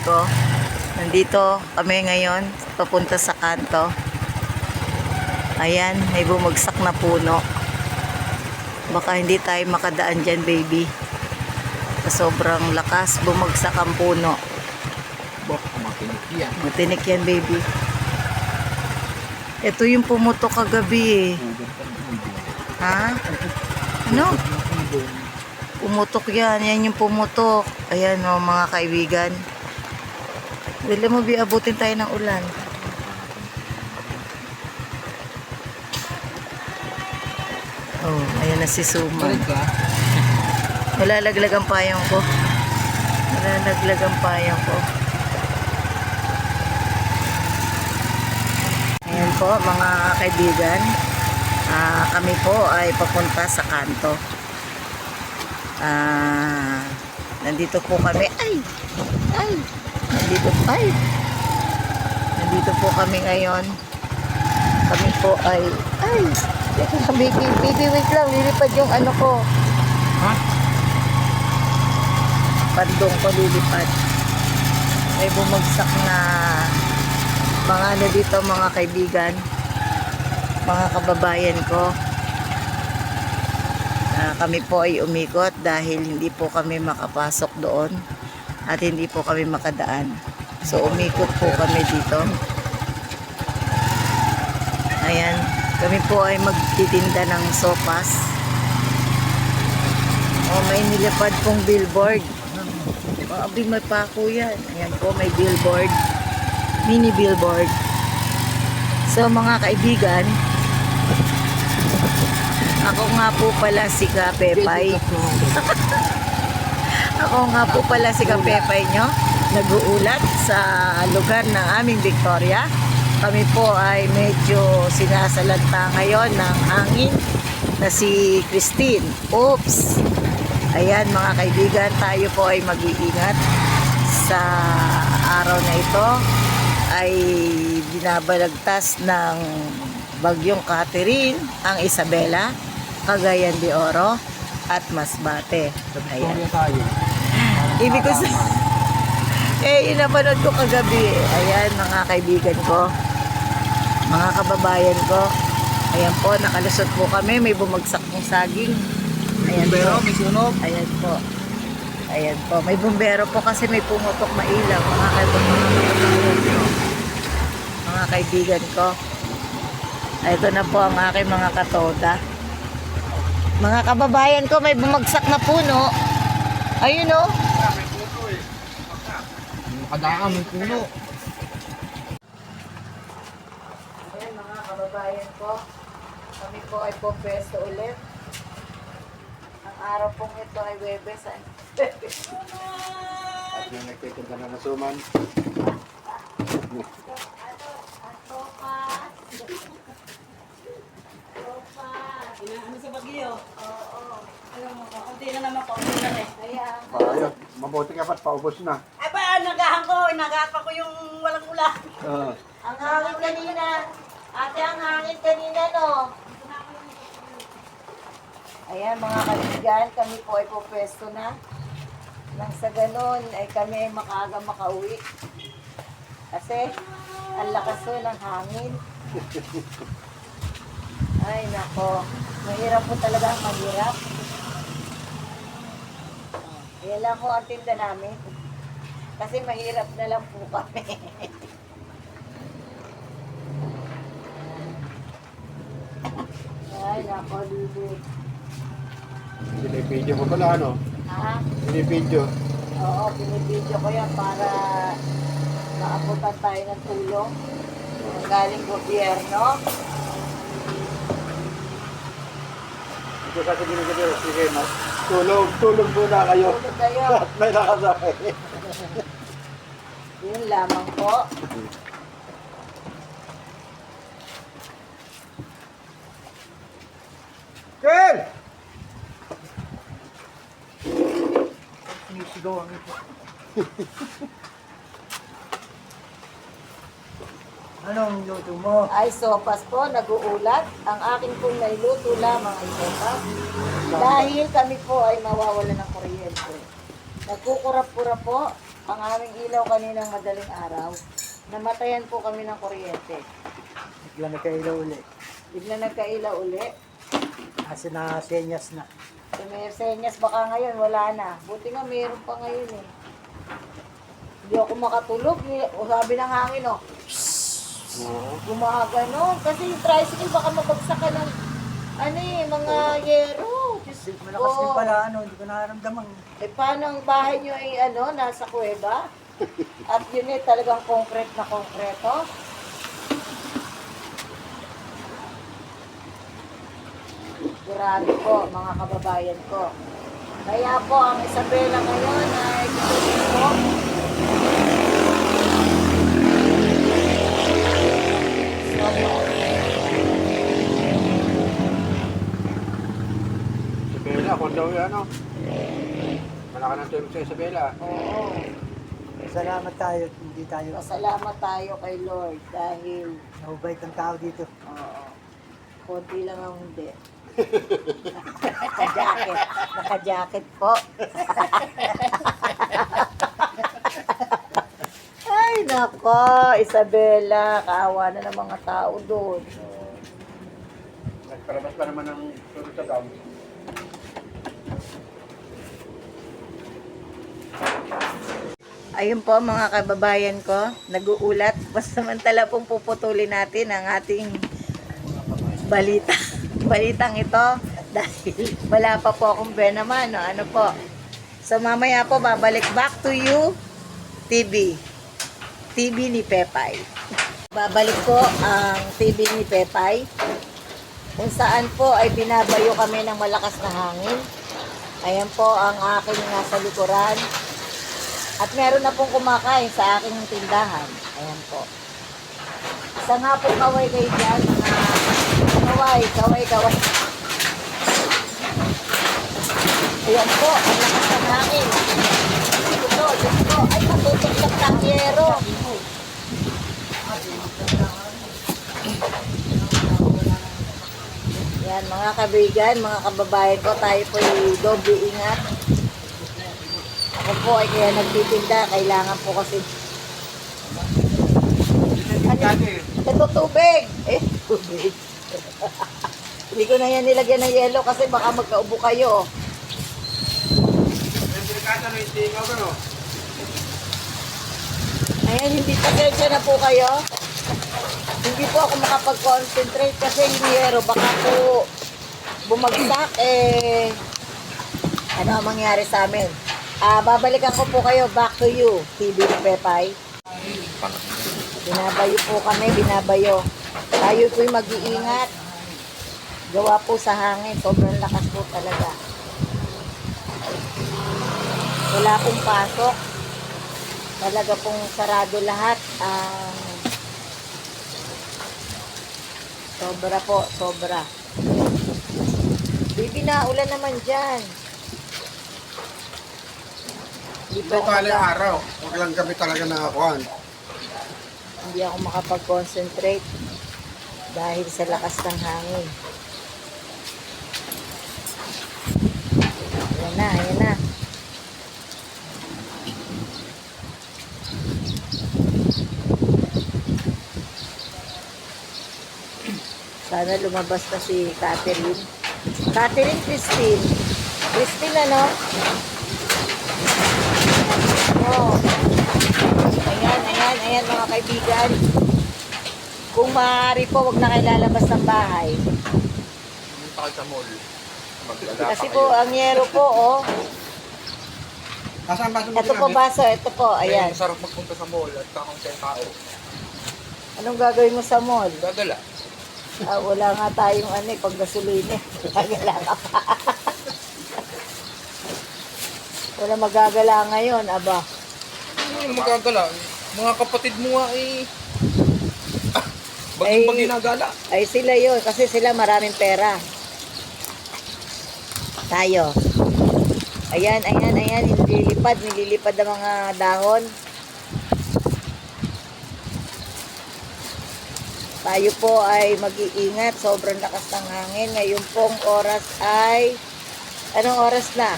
ko. Nandito kami ngayon, papunta sa kanto. Ayan, may bumagsak na puno. Baka hindi tayo makadaan dyan, baby. Sa sobrang lakas, bumagsak ang puno. Matinik yan, baby. Ito yung pumutok kagabi eh. Ha? Ano? Pumutok yan. Yan yung pumutok. Ayan o, mga kaibigan. Dili mo abutin tayo ng ulan. Oh, ayan na si Suman. Malalaglag ang payong ko. Malalaglag ang payong ko. Ayan po mga kaibigan. Kami po ay papunta sa kanto. Nandito po kami. Nandito po kami ngayon. Kami po ay baby, wait lang, lilipad yung ano ko. Ha? Pandong ko lilipad. May bumagsak na mga ano dito, mga kaibigan, mga kababayan ko. Kami po ay umikot dahil hindi po kami makapasok doon at hindi po kami makadaan. So umikot po kami dito. Ayan, kami po ay magtitinda ng sopas. May nilipad pong billboard. May pako yan. Ayan po, may billboard. Mini billboard. So mga kaibigan, ako nga po pala si Kapepay. Ako nga po pala si Kapepay nyo. Nag-uulat sa lugar ng aming Victoria. Kami po ay medyo sinasalanta ngayon ng hangin na si Christine. Oops! Ayan mga kaibigan, tayo po ay mag-iingat sa araw na ito. Ay binabalagtas ng bagyong Catherine ang Isabela, Cagayan de Oro at Masbate. Ayan. Ibig ko yun napanood ko kagabi. Ayan mga kaibigan ko, mga kababayan ko. Ayan po, nakalusot po kami. May bumagsak ng saging. Ayan po. May sunog. Ayan po. Ayan po. May bumbero po kasi may pumutok na ilaw. Mga kaibigan ko. Ito na po ang aking mga katoda. Mga kababayan ko, may bumagsak na puno. Ayun o. Nakadaan, may puno. Ayan mga kababayan ko. Kami po ay pwesto ulit. Ang araw pong ito ay Webes. At yung nagtitinda na nasuman. Ano sa Bagyo? Oo. Alam mo, kaunti na naman, kaunti na eh. Ayun, mabuti ka pa't paubos na. Ay ba, nagahan ko, nagapa ko yung walang ulan. Ang hangin kanina. Ate, ang hangin kanina, no? Ayan, mga kaibigan, kami po ay pwesto na. Nang sa ganun, ay kami ay makaaga makauwi. Kasi, ang lakas po ng hangin. Ay, nako. Mahirap po talaga, mahirap. Yan lang po ang tinda namin. Kasi mahirap na lang po kami. Ay, nako, Lili. Binibidyo mo pala, ano? Ha? Binibidyo. Oo, binibidyo ko yan para maabutan tayo ng tulong. Ang galing gobyerno. Ito kasi ginagawa, sige, mas tulog muna kayo. Tulog kayo. At may nakasakay. Yun lamang po. Kel! Sinisigaw ang ito. Anong luto mo? Ay, sopas po, nag-uulat. Ang akin pong nailuto lamang ay sopas. Dahil kami po ay mawawala ng kuryente. Nagkukurap-kurap po ang aming ilaw kaninang madaling araw. Namatayan po kami ng kuryente. Bigla nagkailaw ulit. Bigla nagkailaw uli. Kasi na-senyas na. So, may senyas baka ngayon, wala na. Buti nga meron pa ngayon eh. Hindi ako makatulog. O sabi ng hangin, oh. Gumagano. Kasi yung tricycle baka mabagsak ka ng mga yero. Diyos Malakas ko. din pala, hindi ko nararamdaman. Eh, paano ang bahay nyo ay nasa kuweba? At yun eh, talagang concrete na konkreto. Grabe po, mga kababayan ko. Kaya po, ang Isabela ngayon ay gusto po. Isabela, kung daw yan, ano? Malaki ng tulog sa Isabela. Oo. Salamat tayo, hindi tayo. Pasalamat tayo kay Lord dahil Nahubay kang tao dito. oo, konti lang ang hindi. Naka-jacket. Naka-jacket po. Ay, nako, Isabela, kaawa na ng mga tao doon. Nagparabas pa naman ng tulog sa dam. Ayun po mga kababayan ko, nag-uulat. Samantala pong puputulin natin ang ating balita. Balitang ito dahil wala pa po akong naman. No? Ano po? So mamaya po babalik back to you TV. TV ni Pepay. Babalik po ang TV ni Pepay kung saan po ay binabayo kami ng malakas na hangin. Ayan po ang aking nasa likuran. At meron na pong kumakain sa aking tindahan. Ayan po. Isa nga po kaway kayo dyan, mga kaway. Ayan po, ang lakas ng hangin. Diyos ko, ay matutok sa tangyero. Yan, mga kabigan, mga kababayan ko, tayo po doble ingat. Ako po ay kaya nagtitinda, kailangan po kasi ito tubig. Tubig. Hindi ko na yan nilagyan ng yelo kasi baka magkaubo kayo. Ayan, hindi pasensya na po kayo. Hindi po ako makapag-concentrate kasi yung yero baka po bumagsak ano ang mangyari sa amin. Babalikan ko po kayo, back to you, TV ni Pepay. Binabayo po kami, binabayo. Tayo po'y mag-iingat. Gawa po sa hangin, sobrang lakas po talaga. Wala pong pasok. Talaga pong sarado lahat. Sobra po, sobra. Bibi na, ulan naman dyan. Ito kaling araw. Huwag lang kami talaga nakakuhan. Hindi ako makapag-concentrate dahil sa lakas ng hangin. Ayan na. Sana lumabas na si Catherine. Christine. Christine, ano? Oh. Ayan mga kaibigan. Kung maaari po, wag na kayo lalabas ng bahay. Takal sa mall. Kasi po, ang yero po, oh. Kasama ba Ito po baso, ito po, ayan. Sarap magpunta sa mall at kakong tao. Anong gagawin mo sa mall? Gagala. Wala nga tayong pag gasolina. Gagala ka pa. Wala magagala ngayon, aba. Ano magagala? Mga kapatid mo nga Ay- baging ginagala. Ay sila yun, kasi sila maraming pera. Tayo. Ayan, nililipad ang mga dahon. Tayo po ay mag-iingat, sobrang lakas ng hangin. Ngayon pong oras ay, anong oras na?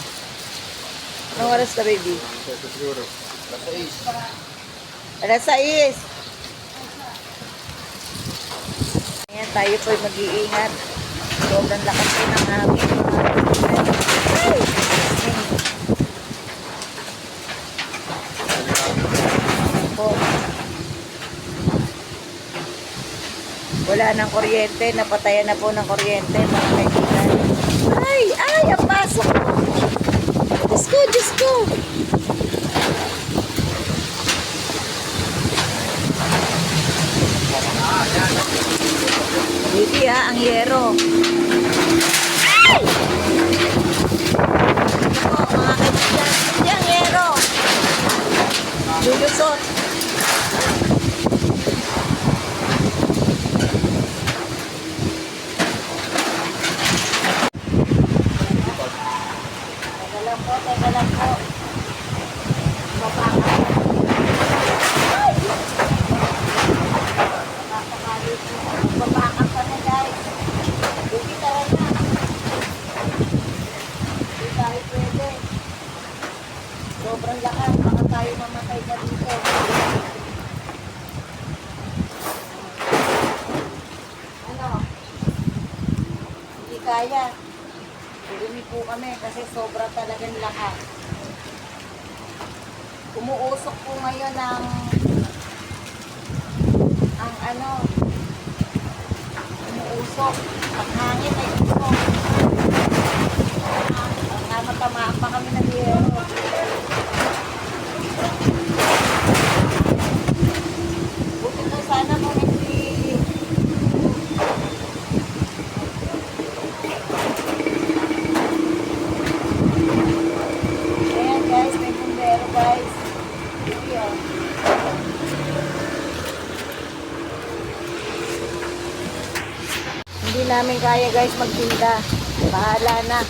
Anong oras na, baby? Siguro. Alas 6. Ayan, tayo po mag-iingat. Sobrang lakas po ng hangin. Ay! Ayan po. Wala ng kuryente. Napatayan na po ng kuryente, mga kaibigan. Ay! Ay! Ang pasok ko! Diyos ko! Diyos ko! Hindi ang yero. Ay! Ito, mga kaibigan. Hindi ang yero. Lulusot. Teka lang po, teka lang po. Mapaka. Ay! Mapaka kami, guys. Hindi tayo na. Hindi tayo pwede. Sobrang lakas. Baka tayo mamatay na dito. Ano? Hindi kaya. Tulungi po kami kasi sobra talagang lakas. Umuusok po ngayon ang ano, umuusok. Ang hangin ay usok. Matamaan pa kami ng yero. Buti po sana kung hindi. Ayan guys, may bumbero guys. Ayan. Hindi namin kaya guys magtinda. Bahala na.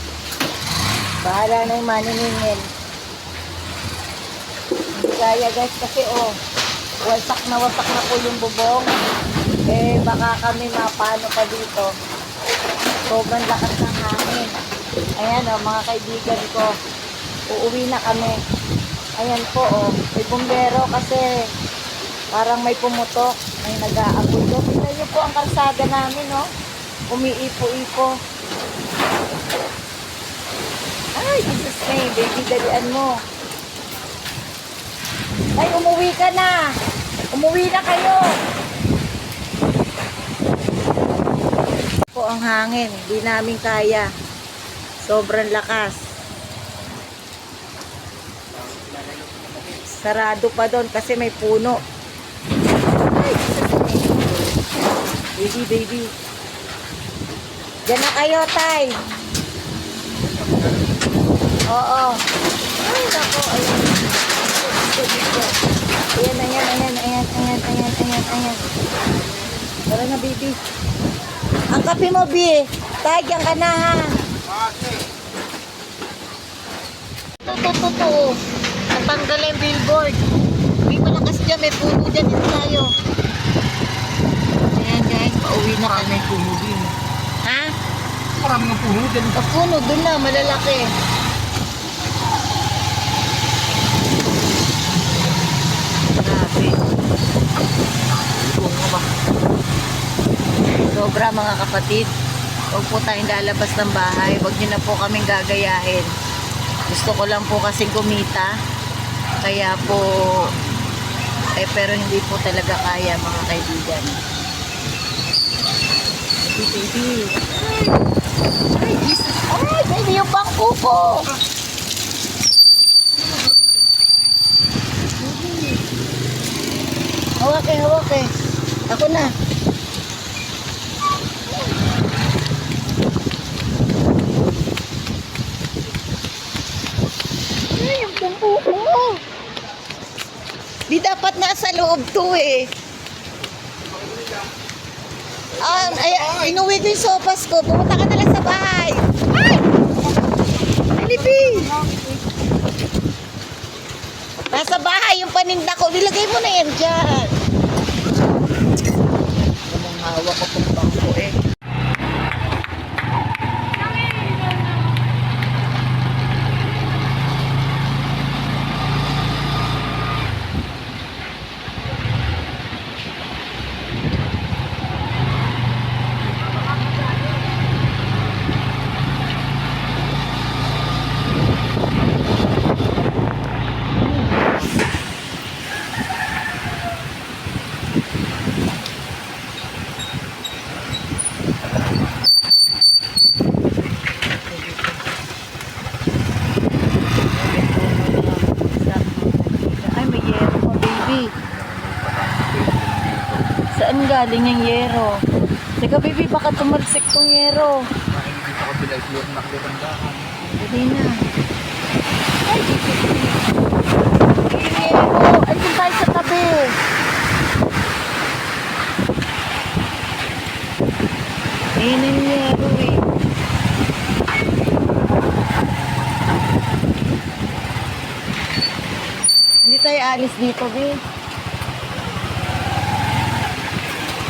Bahala na yung maniningil. Hindi kaya guys kasi wasak na po yung bubong. Eh baka kami mapano pa dito. Sobrang lakas ng hangin. Ayan mga kaibigan ko. Uuwi na kami. Ayan po may bumbero kasi parang may pumutok. May nag-aapoy doon. Tingnan niyo po ang kalsada namin umiipo-ipo. Ay, Jesus name, baby, dalian mo. Ay, umuwi ka na. Umuwi na kayo. Po ang hangin, hindi namin kaya. Sobrang lakas. Sarado pa doon kasi may puno. Ay, Jesus name. Baby, baby. Diyan na kayo, tay. Oo. Ay, nako. Ayan. Ayan. Tara na, baby. Ang kape mo, B. Tagyan ka na, ha. Ito. Natanggal yung billboard. Hindi malakas dyan. May puno dyan. Dito tayo. Ayan, guys. Pauwi na kami. Puno din. Ha? Marami ng puno dyan. Ang puno, dun na. Malalaki. Grabe. Sobra mga kapatid. Huwag po tayong lalabas ng bahay. Huwag nyo na po kaming gagayahin. Gusto ko lang po kasi kumita. Kaya po, pero hindi po talaga kaya mga kaibigan. Baby. Ay, Jesus. Ay, baby, yung bangko ko. Hawak eh. Ako na. Ay, yung bangko ko. Di dapat nasa loob to eh. Inuwi ko yung sopas ko. Pumunta ka na lang sa bahay. Ay! Alibi! Nasa bahay yung paninda ko. Nilagay mo na yan dyan. Anong hawak ko itong bangko eh. Saan galing yung yero? Teka, baby, baka tumalsik tong yero. Bakit hindi pa kabila yung naklibandahan? Dali na. Ay, yung yero. Andun tayo sa tabi. Ayun yung yero eh. Hindi tayo alis dito, babe.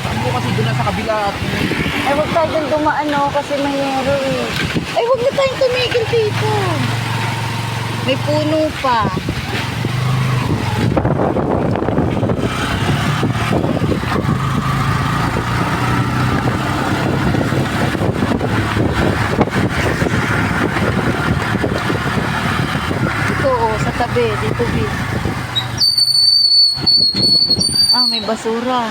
Saan mo kasi doon na sa kabila at Ay, huwag tayo dun dumaan, no? Kasi may yero eh. Ay, huwag na tayong tumigil dito. May puno pa. Dito, oh, sa tabi. Dito, B. Ah, may basura.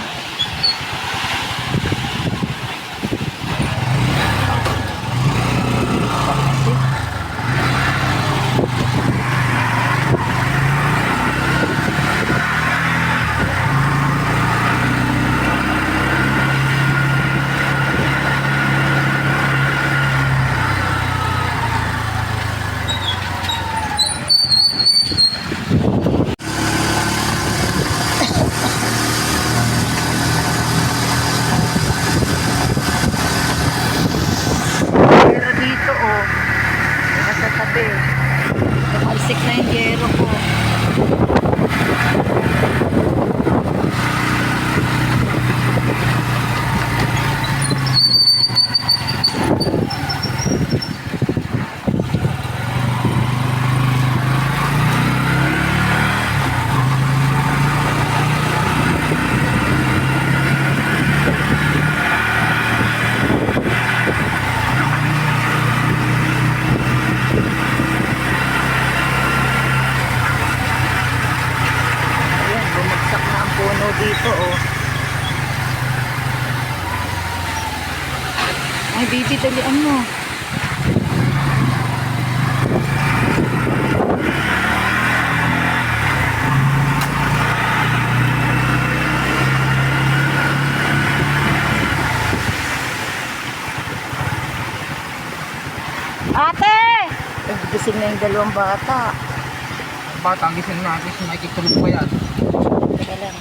Pero dito, oh. Nasa tabi. Tumalsik na yung yero ko. Ayan, bumagsak na ang puno dito, oh. Ay, baby, dalian mo. Ate! Nagising na yung dalawang bata. bata ang gising natin, nakikitulog pa yan. Teka lang.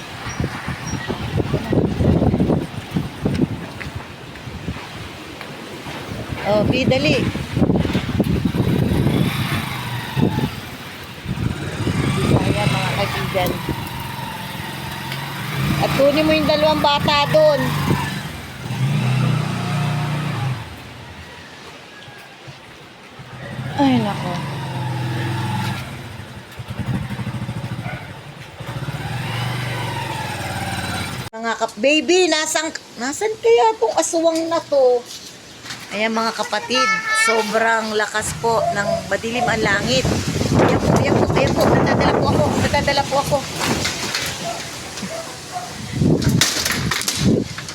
Oh, B, dali. Kaya mga kaibigan. At kunin mo yung dalawang bata doon. Ay, nako. Mga baby, nasan kaya tong aswang na to? Ayan mga kapatid, sobrang lakas po ng madilim ang langit. Ayan po, nadadala po ako.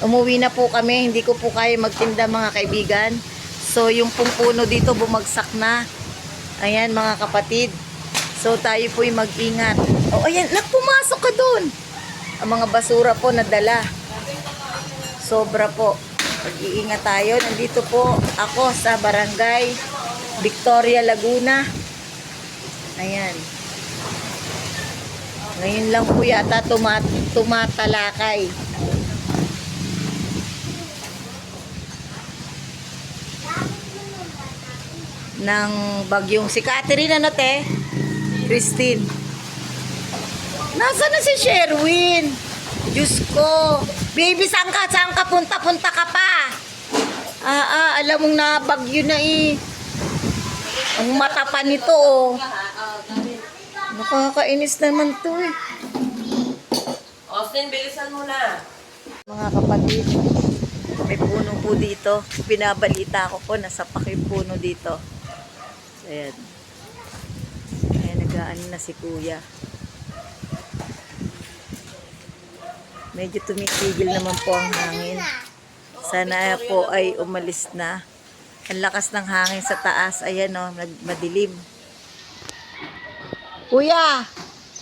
Umuwi na po kami, hindi ko po kaya magtinda mga kaibigan. So yung pong puno dito bumagsak na. Ayan mga kapatid. So tayo po'y mag-ingat. Oh, ayan, pumasok ka doon. Ang mga basura po nadala. Sobra po. Mag-iingat tayo. Nandito po ako sa Barangay Victoria, Laguna. Ayan. Ngayon lang po yata tumatalakay. Ng bagyong si Catherine, ano te? Christine. Nasaan na si Sherwin? Diyos ko. Baby, saan ka? Punta ka pa. Alam mong nabagyo na eh. Ang mata pa nito oh. Nakakainis naman to eh. Austin, bilisan mo na. Mga kapatid, may puno po dito. Binabalita ko po, nasapak yung puno dito. Ayan. Ayan, nag-aano na si kuya. Medyo tumitigil naman po ang hangin. Sana po ay umalis na. Ang lakas ng hangin sa taas. Ayan o, madilim. Kuya!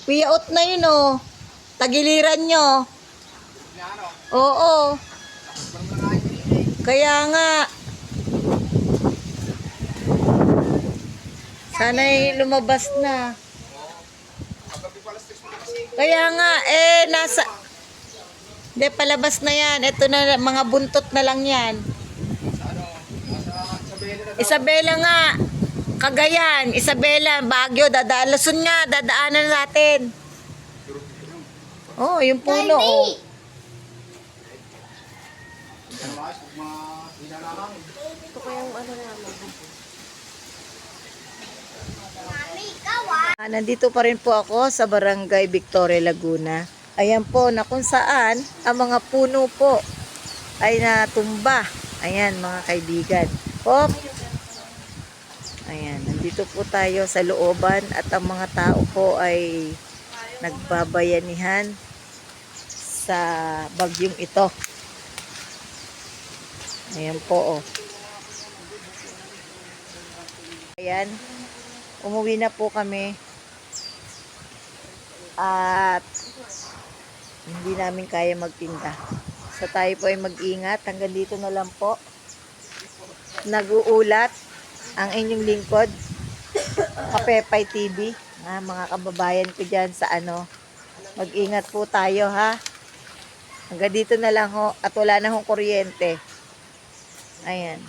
Kuya out na yun o. Tagiliran nyo. Oo. Kaya nga. Sana'y lumabas na. Kaya nga, nasa... Hindi, palabas na yan. Ito na, mga buntot na lang yan. Isabela nga. Cagayan, Isabela, Baguio, Luzon nga, dadaanan natin. Oh, yung puno, oh. Nandito pa rin po ako sa Barangay Victoria, Laguna. Ayan po na kung saan ang mga puno po ay natumba. Ayan mga kaibigan. Hop. Ayan, nandito po tayo sa looban at ang mga tao po ay nagbabayanihan sa bagyong ito. Ayan po, oh. Ayan, umuwi na po kami at hindi namin kaya magtinda. So tayo po ay mag-ingat. Hanggang dito na lang po. Nag-uulat ang inyong lingkod, Kapepay TV. Mga kababayan ko dyan sa mag-ingat po tayo ha. Hanggang dito na lang ho at wala na hong kuryente. Ayan.